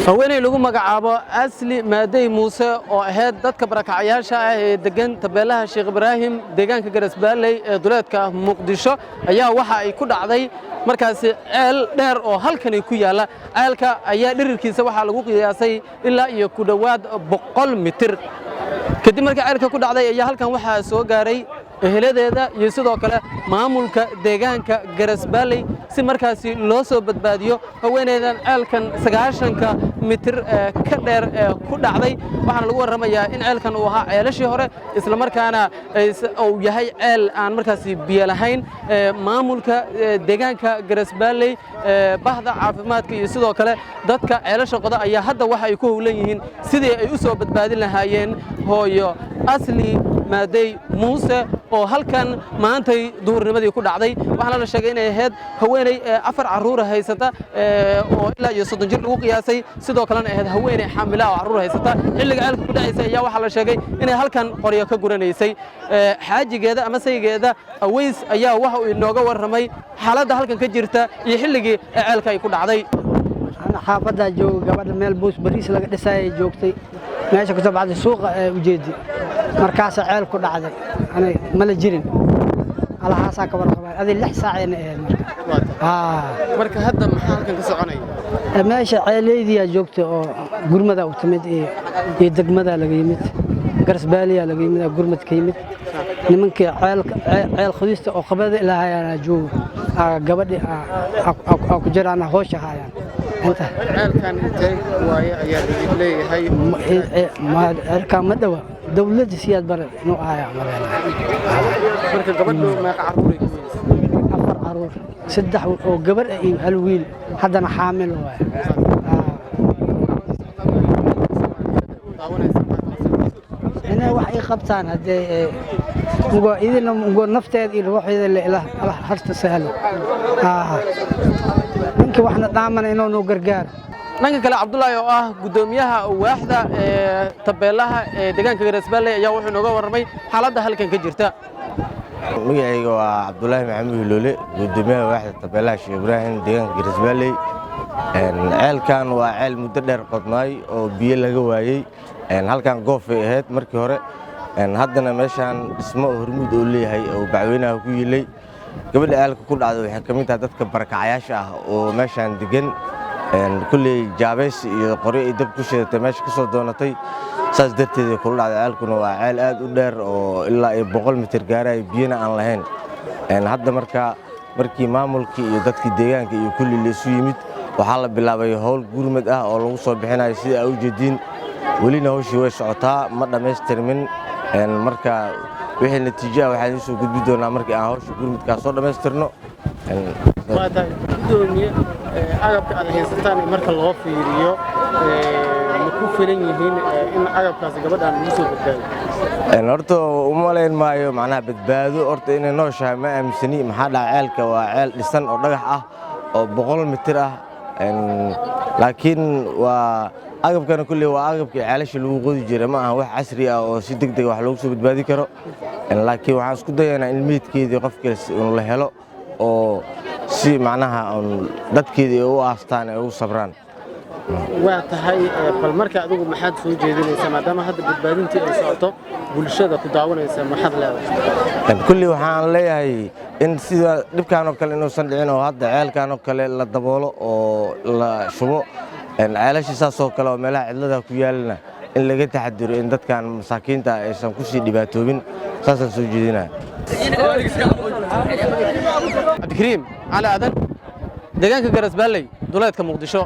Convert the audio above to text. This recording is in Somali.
haweeney lagu magacaabo Asli Maaday Muuse oo ahayd dadka barakacayaasha ah ee degan tabeelaha Sheekh Ibraahim deegaanka Garasbaaley ee duleedka Muqdisho ayaa waxa ay ku dhacday markaasi ceel dheer oo halkan ku yaala ceelka ayaa dhirirkiisa waxa lagu qiyaasay ilaa iyo ku dhawaad 100 mitir kadib markii ceelka ku dhacday ayaa halkan waxa soo gaaray eheladeeda iyo sidoo kale maamulka deegaanka Garasbaaley si markaasi loo soo badbaadiyo haweeneydan ceelkan 90 mitir ka dheer ku dhacday waxaan lagu waramayaa in ceelkan uu ahaa ceelashii hore isla markaana uu yahay ceel aan markaasi biyo lahayn maamulka deegaanka Garasbaaley bahda caafimaadka iyo sidoo kale dadka ceelasha qoda ayaa hadda waxa ay ku howlan yihiin sidii ay u soo badbaadin lahaayeen hooyo Asli Maaday Muuse oo halkan maantay duhurnimadii ku dhacday waxaana la sheegay inay ahayd haweeney 4 caruur haysata oo ilaa iyo 30 jir lagu qiyaasay sidoo kalena ahayd haweeney xaamila oo caruur haysata xilliga ceelka ku dhacaysay ayaa waxa la sheegay inay halkan qoryo ka guranaysay xaajigeeda ama saygeeda Aweys ayaa waxa uu inooga waramay xaaladda halkan ka jirta iyo xilligii ceelka ay ku dhacday xaafadda joog gabadha meel boos bariis laga dhisay joogtay meesha ka soo baxday suuqa u jeedi markaas ceel ku dhacday anay mala jirin alahaasa ka warqabay adii 6 saac ay ahayd marka hadda maxaa halkan ka soconaya meesha ceeleydii joogtay oo gurmada u timid ee degmada laga yimid Garasbaaley laga yimid gurmad ka yimid nimankii ceel khudista oo qabada ilaahayana joog gabadhi ku jiraan hoosha hayaan inta ceelkan intee waaye ayaa leeyahay ceelkan ma dhawa dawladda siyaad bar inuu ahaa marka gabadhu ma caruur afar caruur saddex oo gabar iyo hal wiil haddana xaamil waay ina wax ay qabtaan hadee ugu nafteed iyo waxeeda la harta sahal ninkii waxna dhaaman inuu noo gargaar dhanka kale Cabdullaahi oo ah gudoomiyaha waaxda tabeelaha deegaanka Garasbaaley ayaa wuxuu nooga warramay xaaladda halkan ka jirta magacayga waa Cabdullaahi Maxamed Hiloole gudoomiyaha waaxda tabeelaha Sheekh Ibraahim deegaanka Garasbaaley ceelkan waa ceel muddo dheer qodnay oo biyo laga waayay halkan goof ay ahayd markii hore haddana meeshan dhismo hormuud oo leeyahay oo bacweynaha ku yilay gabadha ceelka ku dhacday waxay kamid tahay dadka barakacayaasha ah oo meeshan degan kulli jaabeys iyo qori ay dab ku shidatay meesha ka soo doonatay saas darteed ku dhacday ceelkuna waa ceel aad u dheer oo ilaa 100 mitir gaaray biyana aan lahayn hadda markii maamulkii iyo dadkii deegaanka iyo kulli la isu yimid waxaa la bilaabay hawl gurmad ah oo lagu soo bixinayo sida ay u jeedin welina hawshii way socotaa ma dhameystirmin marka wixii natiijo waxaan soo gudbi doonaa markii aan hawsha gurmadka soo dhameystirno waada gudoomiye agabka aad haysataan marka loo fiiriyo ma ku filan yihiin in agabkaas gabadhan u soo badbaado horta uma leen maayo macnaha badbaado horta inay nooshahay ma aaminsani maxaa dhaca ceelka waa ceel dhisan oo dhagax ah oo 100 mitir ah laakiin waa agabkana kulli waa agabkii ceelasha lagu qodi jiray ma aha wax casri ah oo si degdeg wax loogu soo badbaadi karo laakiin waxaan isku dayaynaa in meedkeedii qofkaas uu la helo oo si macnaha dadkeedii u aastaan ay u sabraan waa tahay bal marka adigu maxaad soo jeedinaysaa maadaama hadda badbaadintii ay socoto bulshada ku daawanaysa maxaad leedahay kulli waxaan leeyahay in sida dhibkaan oo kale inuusan dhicin oo hadda ceelkaan oo kale la daboolo oo la shubo ceelasha saas oo kale oo meelaha cidlada ku yaalna in laga taxadiro in dadkan masaakiinta aysan ku sii dhibaatoobin saasaan soo jeedinaa Abdikariim cali aadan deegaanka Garasbaaley duleedka Muqdisho